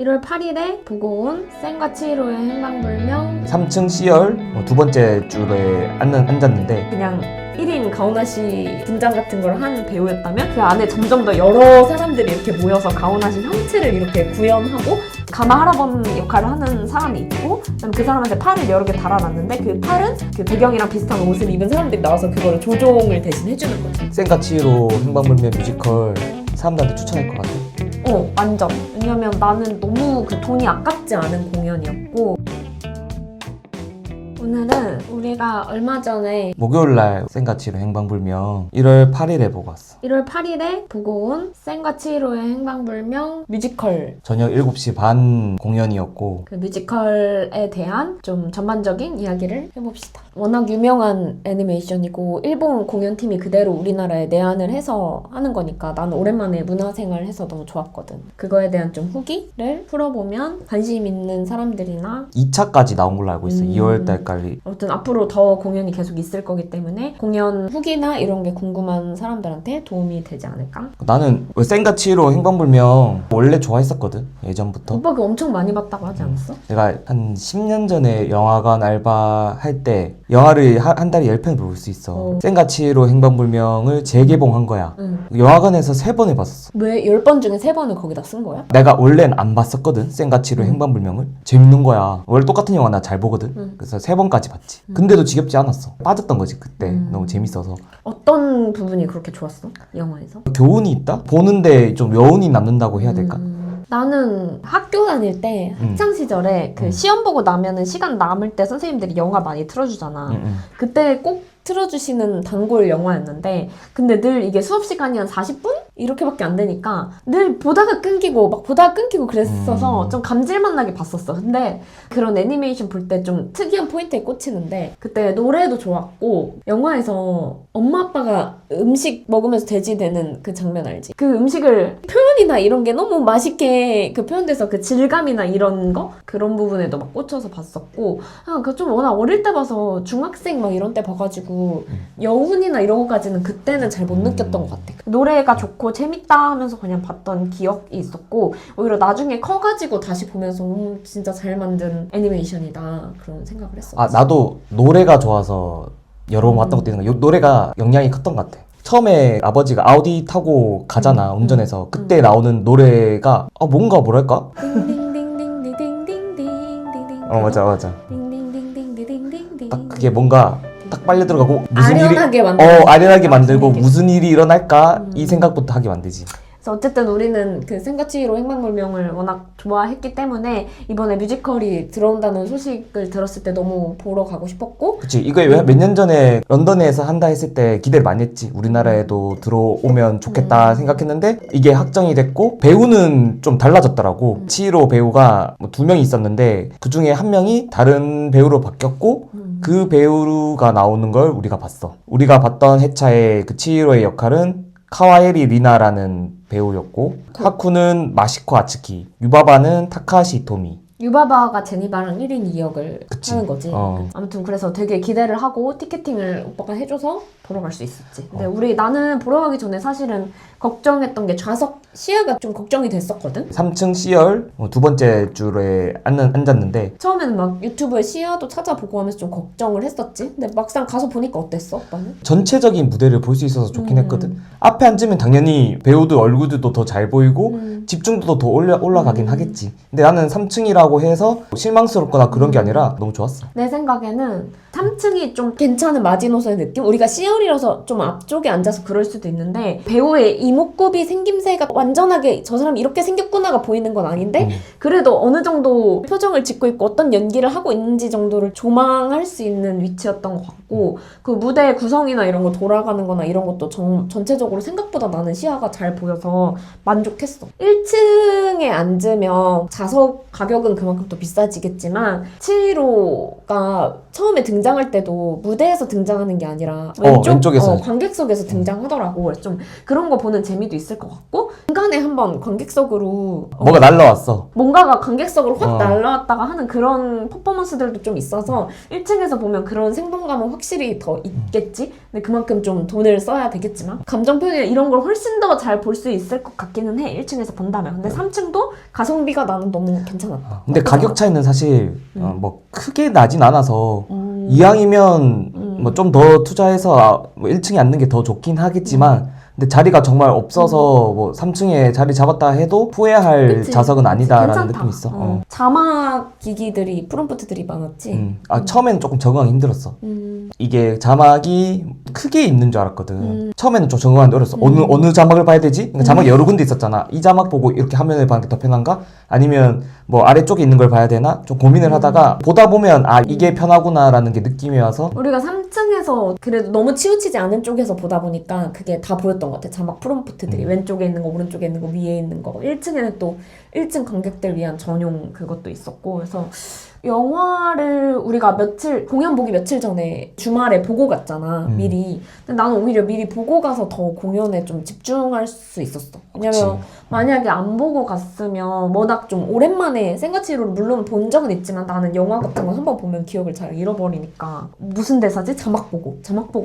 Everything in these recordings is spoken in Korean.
1월 8일에 보고 온 쌤과 치히로의 행방불명 3층 C열 두 번째 줄에 앉았는데 그냥 1인 가오나시 분장 같은 걸 하는 배우였다면 그 안에 점점 더 여러 사람들이 이렇게 모여서 가오나시 형체를 이렇게 구현하고 가마 할아버지 역할을 하는 사람이 있고 그다음에 그 사람한테 팔을 여러 개 달아놨는데 그 팔은 그 배경이랑 비슷한 옷을 입은 사람들이 나와서 그거를 조종을 대신 해주는 거지. 쌤과 치히로 행방불명 뮤지컬 사람들한테 추천할 것 같아. 완전. 왜냐면 나는 너무 그 돈이 아깝지 않은 공연이었고 오늘은 우리가 얼마 전에 목요일날 쌤과 치히로 행방불명 1월 8일에 보고 왔어. 1월 8일에 보고 온 쌤과 치히로의 행방불명 뮤지컬 저녁 7시 반 공연이었고 그 뮤지컬에 대한 좀 전반적인 이야기를 해봅시다. 워낙 유명한 애니메이션이고 일본 공연팀이 그대로 우리나라에 내한을 해서 하는 거니까 나는 오랜만에 문화생활을 해서 너무 좋았거든. 그거에 대한 좀 후기를 풀어보면 관심 있는 사람들이나 2차까지 나온 걸로 알고 있어. 2월달까지. 아무튼 앞으로 더 공연이 계속 있을 거기 때문에 공연 후기나 이런 게 궁금한 사람들한테 도움이 되지 않을까? 나는 쌤과 치히로 행방불명 원래 좋아했었거든. 예전부터. 오빠가 엄청 많이 봤다고 하지 않았어? 내가 한 10년 전에 영화관 알바 할 때 영화를 한 달에 10편을 볼 수 있어. 쌤과 치히로 행방불명을 재개봉한 거야. 영화관에서 3번을 봤었어. 왜 10번 중에 3번을 거기다 쓴 거야? 내가 원래는 안 봤었거든. 쌤과 치히로 행방불명을. 재밌는 거야. 원래 똑같은 영화 나 잘 보거든. 그래서 3번까지 봤지. 근데도 지겹지 않았어. 빠졌던 거지 그때. 너무 재밌어서. 어떤 부분이 그렇게 좋았어? 영화에서? 교훈이 있다? 보는데 좀 여운이 남는다고 해야 될까? 나는 학교 다닐 때 학창 시절에 그 시험 보고 나면은 시간 남을 때 선생님들이 영화 많이 틀어주잖아. 그때 꼭 틀어주시는 단골 영화였는데 근데 늘 이게 수업 시간이 한 40분? 이렇게밖에 안 되니까 늘 보다가 끊기고 그랬어서 좀 감질만 나게 봤었어. 근데 그런 애니메이션 볼 때 좀 특이한 포인트에 꽂히는데 그때 노래도 좋았고 영화에서 엄마 아빠가 음식 먹으면서 돼지되는 그 장면 알지? 그 음식을 표현이나 이런 게 너무 맛있게 그 표현돼서 그 질감이나 이런 거? 그런 부분에도 막 꽂혀서 봤었고 그 좀 워낙 어릴 때 봐서 중학생 막 이런 때 봐가지고 여운이나 이런 거까지는 그때는 잘 못 느꼈던 것 같아. 노래가 좋고 재밌다 하면서 그냥 봤던 기억이 있었고 오히려 나중에 커가지고 다시 보면서 진짜 잘 만든 애니메이션이다 그런 생각을 했어. 나도 노래가 좋아서 여러 번 왔다 갔다 하는 거야. 노래가 영향이 컸던 것 같아. 처음에 아버지가 아우디 타고 가잖아. 운전해서. 그때 나오는 노래가 뭔가 뭐랄까? 맞아. 딱 그게 뭔가 딱 빨려 들어가고 아련하게 만들고 무슨 일이 일어날까 이 생각부터 하게 만들지. 그래서 어쨌든 우리는 그 쌤과 치히로 행방불명을 워낙 좋아했기 때문에 이번에 뮤지컬이 들어온다는 소식을 들었을 때 너무 보러 가고 싶었고 그치. 이거 몇 년 전에 런던에서 한다 했을 때 기대를 많이 했지. 우리나라에도 들어오면 좋겠다 생각했는데 이게 확정이 됐고 배우는 좀 달라졌더라고. 치히로 배우가 2명이 있었는데 그 중에 1명이 다른 배우로 바뀌었고 그 배우가 나오는 걸 우리가 봤어. 우리가 봤던 회차의 그 치히로의 역할은 카와에리 리나라는 배우였고 하쿠는 마시코 아츠키, 유바바는 타카시 이토미. 유바바가 제니바랑 1인 2역을 그치. 하는 거지. 아무튼 그래서 되게 기대를 하고 티켓팅을 오빠가 해줘서 보러 갈 수 있었지. 근데 나는 보러 가기 전에 사실은 걱정했던 게 좌석 시야가 좀 걱정이 됐었거든? 3층 C열 두 번째 줄에 앉았는데 처음에는 막 유튜브에 시야도 찾아보고 하면서 좀 걱정을 했었지. 근데 막상 가서 보니까 어땠어, 오빠는? 전체적인 무대를 볼 수 있어서 좋긴 했거든. 앞에 앉으면 당연히 배우들 얼굴들도 더 잘 보이고 집중도도 더 올라가긴 하겠지. 근데 나는 3층이라고 해서 실망스럽거나 그런 게 아니라 너무 좋았어. 내 생각에는 3층이 좀 괜찮은 마지노선의 느낌? 우리가 C열이라서 좀 앞쪽에 앉아서 그럴 수도 있는데 배우의 이목구비 생김새가 완전하게 저 사람이 이렇게 생겼구나가 보이는 건 아닌데 그래도 어느 정도 표정을 짓고 있고 어떤 연기를 하고 있는지 정도를 조망할 수 있는 위치였던 것 같고 그 무대 구성이나 이런 거 돌아가는 거나 이런 것도 전체적으로 생각보다 나는 시야가 잘 보여서 만족했어. 1층에 앉으면 좌석 가격은 그만큼 또 비싸지겠지만 치히로가 처음에 등장 등장할 때도 무대에서 등장하는 게 아니라 왼쪽에서. 관객석에서 등장하더라고. 그래서 좀 그런 거 보는 재미도 있을 것 같고 중간에 한번 관객석으로 뭐가 날라왔어. 뭔가가 관객석으로 확 어. 날라왔다가 하는 그런 퍼포먼스들도 좀 있어서 1층에서 보면 그런 생동감은 확실히 더 있겠지? 근데 그만큼 좀 돈을 써야 되겠지만 감정 표현 이런 걸 훨씬 더 잘 볼 수 있을 것 같기는 해. 1층에서 본다면. 근데 3층도 가성비가 나는 너무 괜찮았다. 근데 가격 차이는 사실 뭐 크게 나진 않아서 음. 이왕이면 뭐 좀 더 투자해서 뭐 1층에 앉는 게 더 좋긴 하겠지만 근데 자리가 정말 없어서 뭐 3층에 자리 잡았다 해도 후회할 그치? 자석은 아니다라는 괜찮다. 느낌이 있어. 자막 기기들이 프롬프트들이 많았지. 처음에는 조금 적응하기 힘들었어. 이게 자막이 크게 있는 줄 알았거든. 처음에는 좀 적응하기 어려웠어. 어느 자막을 봐야 되지? 그러니까 자막이 여러 군데 있었잖아. 이 자막 보고 이렇게 화면을 보는 게 더 편한가? 아니면 뭐 아래쪽에 있는 걸 봐야 되나? 좀 고민을 하다가 보다 보면 아 이게 편하구나라는 게 느낌이 와서 우리가 3층에서 그래도 너무 치우치지 않은 쪽에서 보다 보니까 그게 다 보였던 것 같아. 자막 프롬프트들이 왼쪽에 있는 거, 오른쪽에 있는 거, 위에 있는 거. 1층에는 또 1층 관객들 위한 전용 그것도 있었고. 그래서 영화를 우리가 공연 보기 며칠 전에 주말에 보고 갔잖아, 미리. 근데 나는 오히려 미리 보고 가서 더 공연에 좀 집중할 수 있었어. 왜냐면 만약에 안 보고 갔으면 워낙 좀 오랜만에 생가치로를 물론 본 적은 있지만 나는 영화 같은 거 한번 보면 기억을 잘 잃어버리니까 무슨 대사지? 자막 보고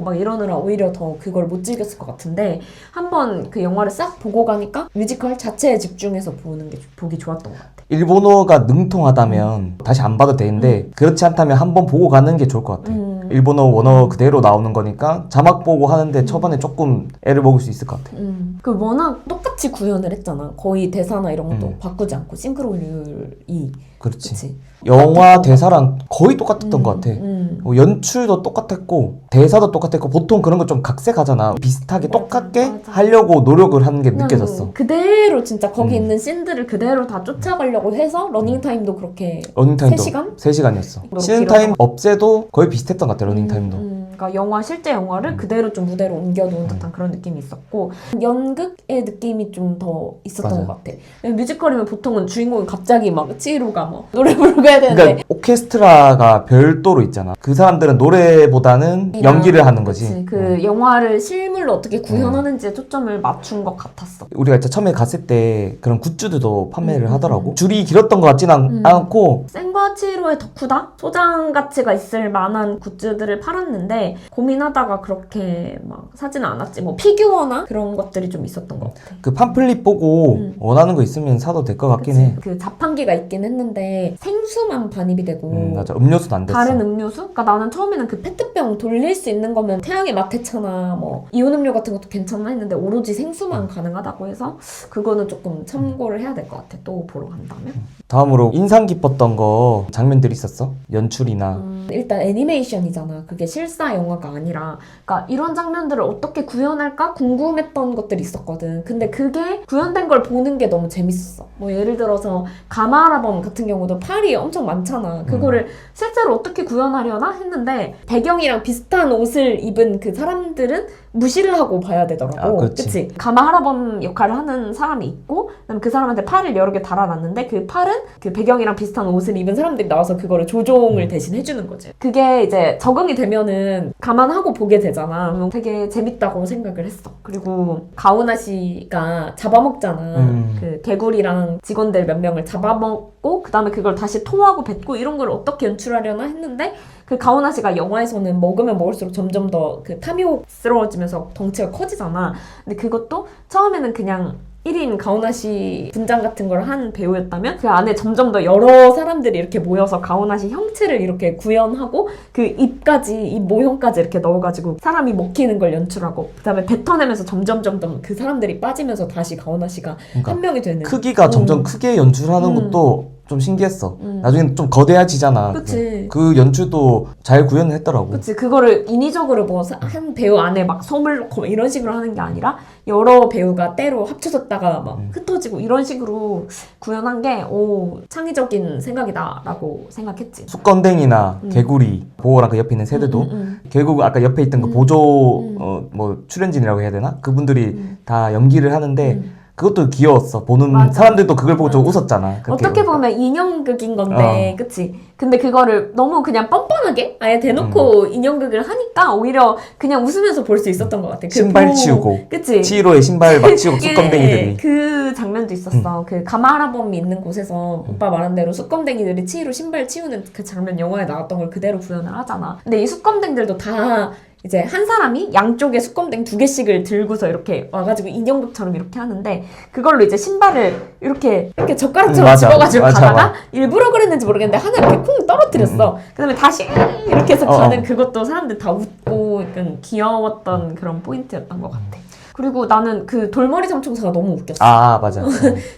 막 이러느라 오히려 더 그걸 못 즐겼을 것 같은데 한번 그 영화를 싹 보고 가니까 뮤지컬 자체에 집중해서 보는 게 보기 좋았던 것 같아. 일본어가 능통하다면 다시 안 봐도 되는데 그렇지 않다면 한번 보고 가는 게 좋을 것 같아. 일본어 원어 그대로 나오는 거니까 자막 보고 하는데 초반에 조금 애를 먹을 수 있을 것 같아. 그 워낙 똑같이 구현을 했잖아. 거의 대사나 이런 것도 바꾸지 않고 싱크로율이. 그렇지. 그치? 영화 대사랑 거의 똑같았던 것 같아. 음. 연출도 똑같았고 대사도 똑같았고 보통 그런 거 좀 각색하잖아. 비슷하게 맞아, 똑같게 맞아. 하려고 노력을 하는 게 느껴졌어. 그대로 진짜 거기 있는 씬들을 그대로 다 쫓아가려고 해서 러닝타임도 그렇게 러닝타임도 3시간? 3시간이었어. 너무 시즌타임 길어서. 없애도 거의 비슷했던 것 같아. 러닝타임도. 그러니까 실제 영화를 그대로 좀 무대로 옮겨놓은 듯한 그런 느낌이 있었고 연극의 느낌이 좀 더 있었던 맞아요. 것 같아. 뮤지컬이면 보통은 주인공이 갑자기 막 치히로가 뭐 노래 부르고 해야 되는데 그러니까 오케스트라가 별도로 있잖아. 그 사람들은 노래보다는 연기를 하는 거지. 그치. 그 영화를 실물로 어떻게 구현하는지에 초점을 맞춘 것 같았어. 우리가 진짜 처음에 갔을 때 그런 굿즈들도 판매를 하더라고. 줄이 길었던 것 같지는 않고 생과 치히로의 덕후다? 소장 가치가 있을 만한 굿즈들을 팔았는데 고민하다가 그렇게 막 사지는 않았지. 뭐 피규어나 그런 것들이 좀 있었던 것 같아. 그 팜플릿 보고 원하는 거 있으면 사도 될 것 같긴 해. 그 자판기가 있긴 했는데 생수만 반입이 되고 맞아. 음료수도 안 됐어. 다른 음료수? 그러니까 나는 처음에는 그 페트병 돌릴 수 있는 거면 태양의 맛 했잖아. 뭐 이온 음료 같은 것도 괜찮나 했는데 오로지 생수만 가능하다고 해서 그거는 조금 참고를 해야 될 것 같아. 또 보러 간다면. 다음으로 인상 깊었던 거 장면들이 있었어? 연출이나 일단 애니메이션이잖아. 그게 실사 영화가 아니라. 그러니까 이런 장면들을 어떻게 구현할까 궁금했던 것들이 있었거든. 근데 그게 구현된 걸 보는 게 너무 재밌었어. 뭐 예를 들어서 가마라범 같은 경우도 팔이 엄청 많잖아. 그거를 실제로 어떻게 구현하려나 했는데 배경이랑 비슷한 옷을 입은 그 사람들은 무시를 하고 봐야 되더라고. 아, 그렇지. 그치? 가마 하라범 역할을 하는 사람이 있고 그다음에 그 사람한테 팔을 여러 개 달아놨는데 그 팔은 그 배경이랑 비슷한 옷을 입은 사람들이 나와서 그거를 조종을 대신 해주는 거지. 그게 이제 적응이 되면은 감안하고 보게 되잖아. 그러면 되게 재밌다고 생각을 했어. 그리고 가오나 씨가 잡아먹잖아. 그 개구리랑 직원들 몇 명을 잡아먹고 그다음에 그걸 다시 토하고 뱉고 이런 걸 어떻게 연출하려나 했는데 그 가오나 씨가 영화에서는 먹으면 먹을수록 점점 더 그 탐욕스러워지면서 덩치가 커지잖아. 근데 그것도 처음에는 그냥 1인 가오나 씨 분장 같은 걸 한 배우였다면 그 안에 점점 더 여러 사람들이 이렇게 모여서 가오나 씨 형체를 이렇게 구현하고 그 입 모형까지 이렇게 넣어가지고 사람이 먹히는 걸 연출하고 그 다음에 뱉어내면서 점점 그 사람들이 빠지면서 다시 가오나 씨가 그러니까 한 명이 되는 크기가 점점 크게 연출하는 것도 좀 신기했어. 나중에는 좀 거대해지잖아. 그치. 그 연출도 잘 구현을 했더라고. 그치. 그거를 인위적으로 뭐 한 배우 안에 막 솜을 넣고 막 이런 식으로 하는 게 아니라 여러 배우가 때로 합쳐졌다가 막 흩어지고 이런 식으로 구현한 게 창의적인 생각이다라고 생각했지. 수건댕이나 개구리, 보호랑 그 옆에 있는 새들도 결국 아까 옆에 있던 그 보조 뭐 출연진이라고 해야 되나? 그분들이 다 연기를 하는데 그것도 귀여웠어. 보는 맞아. 사람들도 그걸 보고 좀 맞아. 웃었잖아. 그렇게 어떻게 보니까. 보면 인형극인 건데, 그치? 근데 그거를 너무 그냥 뻔뻔하게 아예 대놓고 인형극을 하니까 오히려 그냥 웃으면서 볼 수 있었던 것 같아. 신발 치우고 그치? 치히로의 신발 막 치우고 이게 쑥검댕이들이. 그 장면도 있었어. 그 가마라범이 있는 곳에서 오빠 말한 대로 쑥검댕이들이 치히로 신발 치우는 그 장면 영화에 나왔던 걸 그대로 구현을 하잖아. 근데 이 쑥검댕들도 다 이제 한 사람이 양쪽에 쑥검댕 2개씩을 들고서 이렇게 와가지고 인형극처럼 이렇게 하는데 그걸로 이제 신발을 이렇게 젓가락처럼 맞아. 집어가지고 맞아, 가다가 맞아. 일부러 그랬는지 모르겠는데 하나 이렇게 쿵 떨어뜨렸어. 그 다음에 다시 이렇게 해서 가는 그것도 사람들 다 웃고 약간 귀여웠던 그런 포인트였던 것 같아. 그리고 나는 그 돌머리 삼총사가 너무 웃겼어. 아 맞아.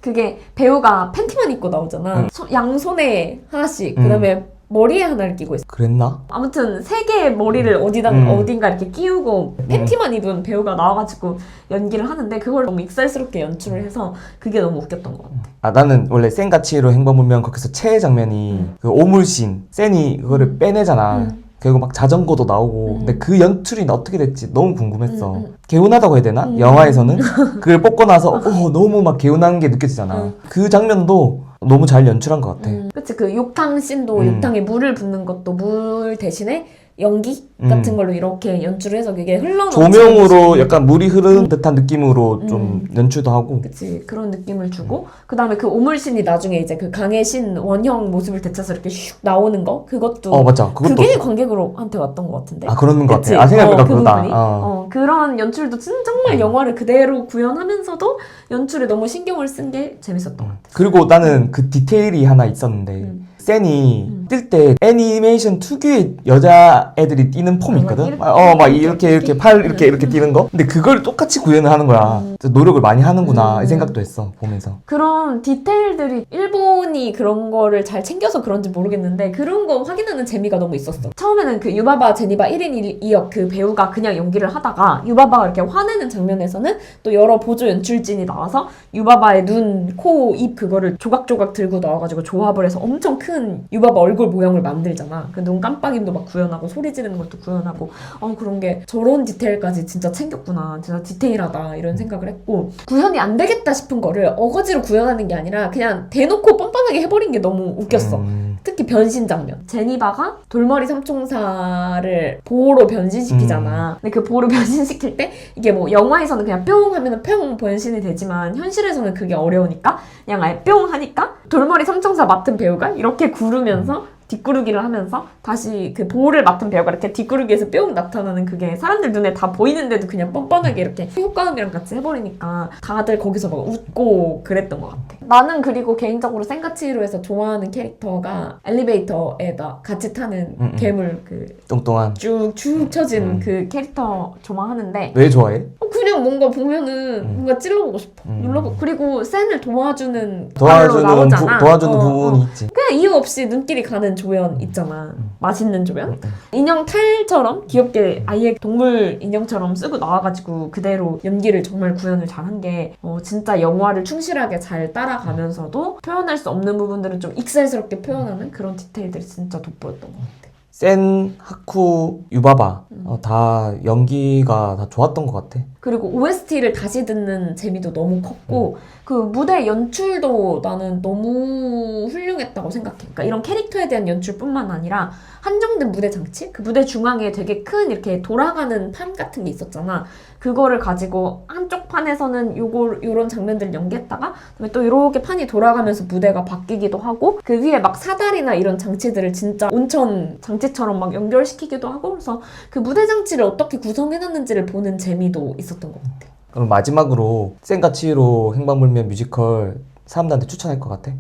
그게 배우가 팬티만 입고 나오잖아. 양손에 하나씩, 그 다음에 머리에 하나를 끼고 있어. 그랬나? 아무튼 3개의 머리를 어딘가 이렇게 끼우고 팬티만 입은 배우가 나와가지고 연기를 하는데 그걸 너무 익살스럽게 연출을 해서 그게 너무 웃겼던 것 같아. 아 나는 원래 센과 치히로 행방불명 거기서 최애 장면이 그 오물씬 센이 그거를 빼내잖아. 그리고 막 자전거도 나오고 근데 그 연출이 어떻게 됐지 너무 궁금했어. 개운하다고 해야 되나? 영화에서는 그걸 뽑고 나서 너무 막 개운한 게 느껴지잖아. 그 장면도 너무 잘 연출한 것 같아. 그치, 그 욕탕 씬도 욕탕에 물을 붓는 것도 물 대신에 연기 같은 걸로 이렇게 연출을 해서 그게 흘러넘치는 조명으로 약간 물이 흐르는 듯한 느낌으로 좀 연출도 하고. 그치, 그런 느낌을 주고 그 다음에 그 오물신이 나중에 이제 그 강의 신 원형 모습을 되찾아서 이렇게 슉 나오는 거 그것도 맞아. 그것도 그게 관객으로한테 왔던 것 같은데. 아 그러는 것 그치? 같아. 아 생각해보니까 그 그러다. 부분이. 그런 연출도 정말 영화를 그대로 구현하면서도 연출에 너무 신경을 쓴 게 재밌었던 것 같아. 그리고 나는 그 디테일이 하나 있었는데 센이 뛸 때 애니메이션 특유의 여자애들이 뛰는 폼이 있거든? 막 이렇게 팔 이렇게 뛰는 거? 근데 그걸 똑같이 구현을 하는 거야. 노력을 많이 하는구나 이 생각도 했어 보면서. 그런 디테일들이 일본이 그런 거를 잘 챙겨서 그런지 모르겠는데 그런 거 확인하는 재미가 너무 있었어. 처음에는 그 유바바 제니바 1인 2역 그 배우가 그냥 연기를 하다가 유바바가 이렇게 화내는 장면에서는 또 여러 보조 연출진이 나와서 유바바의 눈, 코, 입 그거를 조각조각 들고 나와가지고 조합을 해서 엄청 큰 유바바 얼굴 모양을 만들잖아. 그 눈 깜빡임도 막 구현하고 소리 지르는 것도 구현하고 그런 게 저런 디테일까지 진짜 챙겼구나. 진짜 디테일하다 이런 생각을 했고 구현이 안 되겠다 싶은 거를 어거지로 구현하는 게 아니라 그냥 대놓고 뻔뻔하게 해버린 게 너무 웃겼어. 특히 변신 장면. 제니바가 돌머리 삼총사를 보호로 변신시키잖아. 근데 그 보호로 변신시킬 때 이게 뭐 영화에서는 그냥 뿅 하면은 뿅 변신이 되지만 현실에서는 그게 어려우니까 그냥 아예 뿅 하니까 돌머리 삼총사 맡은 배우가 이렇게 구르면서 뒷구르기를 하면서 다시 그 보호를 맡은 배우가 이렇게 뒷구르기에서 뿅 나타나는 그게 사람들 눈에 다 보이는데도 그냥 뻔뻔하게 이렇게 효과음이랑 같이 해버리니까 다들 거기서 막 웃고 그랬던 것 같아. 나는 그리고 개인적으로 센가치히로에서 좋아하는 캐릭터가 엘리베이터에다 같이 타는 괴물 그 똥똥한 쭉쭉 쳐진 그 캐릭터 좋아하는데 왜 좋아해? 그냥 뭔가 보면은 뭔가 찔러보고 싶어. 눌러보고 그리고 센을 도와주는 도와주는 부분이 있지. 그냥 이유 없이 눈길이 가는 조연 있잖아. 맛있는 조연. 인형 탈처럼 귀엽게 아예 동물 인형처럼 쓰고 나와가지고 그대로 연기를 정말 구현을 잘한 게 진짜 영화를 충실하게 잘 따라가면서도 표현할 수 없는 부분들은 좀 익살스럽게 표현하는 그런 디테일들이 진짜 돋보였던 것 같아. 센, 하쿠, 유바바 다 연기가 다 좋았던 것 같아. 그리고 OST를 다시 듣는 재미도 너무 컸고 그 무대 연출도 나는 너무 훌륭했다고 생각해. 그러니까 이런 캐릭터에 대한 연출뿐만 아니라 한정된 무대 장치? 그 무대 중앙에 되게 큰 이렇게 돌아가는 판 같은 게 있었잖아. 그거를 가지고 한쪽 판에서는 요런 장면들을 연기했다가 그다음에 또 이렇게 판이 돌아가면서 무대가 바뀌기도 하고 그 위에 막 사다리나 이런 장치들을 진짜 온천 장치처럼 막 연결시키기도 하고 그래서 그 무대 장치를 어떻게 구성해놨는지를 보는 재미도 있었던 것 같아. 그럼 마지막으로 센과 치히로 행방불명 뮤지컬 사람들한테 추천할 것 같아?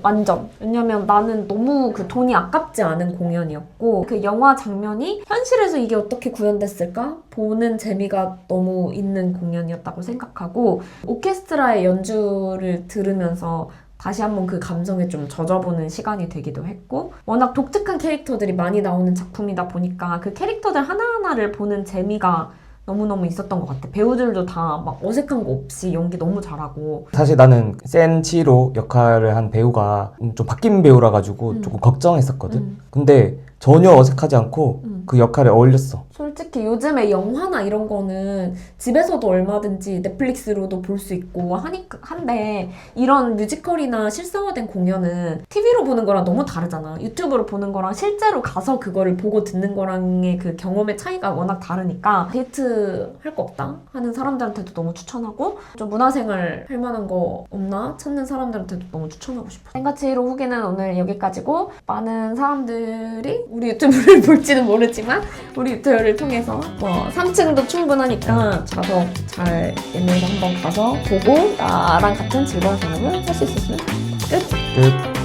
완전. 왜냐면 나는 너무 그 돈이 아깝지 않은 공연이었고 그 영화 장면이 현실에서 이게 어떻게 구현됐을까? 보는 재미가 너무 있는 공연이었다고 생각하고 오케스트라의 연주를 들으면서 다시 한번 그 감성에 좀 젖어보는 시간이 되기도 했고 워낙 독특한 캐릭터들이 많이 나오는 작품이다 보니까 그 캐릭터들 하나하나를 보는 재미가 너무너무 있었던 것 같아. 배우들도 다 막 어색한 거 없이 연기 너무 잘하고. 사실 나는 센 치히로 역할을 한 배우가 좀 바뀐 배우라 가지고 조금 걱정했었거든. 근데 전혀 어색하지 않고 그 역할에 어울렸어. 솔직히 요즘에 영화나 이런 거는 집에서도 얼마든지 넷플릭스로도 볼 수 있고 한데 이런 뮤지컬이나 실사화된 공연은 TV로 보는 거랑 너무 다르잖아. 유튜브로 보는 거랑 실제로 가서 그거를 보고 듣는 거랑의 그 경험의 차이가 워낙 다르니까 데이트 할 거 없다 하는 사람들한테도 너무 추천하고 좀 문화생활 할 만한 거 없나 찾는 사람들한테도 너무 추천하고 싶어. 생가치로 후기는 오늘 여기까지고 많은 사람들이 우리 유튜브를 볼지는 모르지만 우리 유튜브를 통해서 뭐 3층도 충분하니까 좌석 잘 있는 데 한번 가서 보고 나랑 같은 즐거운 생활을 할 수 있었으면 끝! 끝.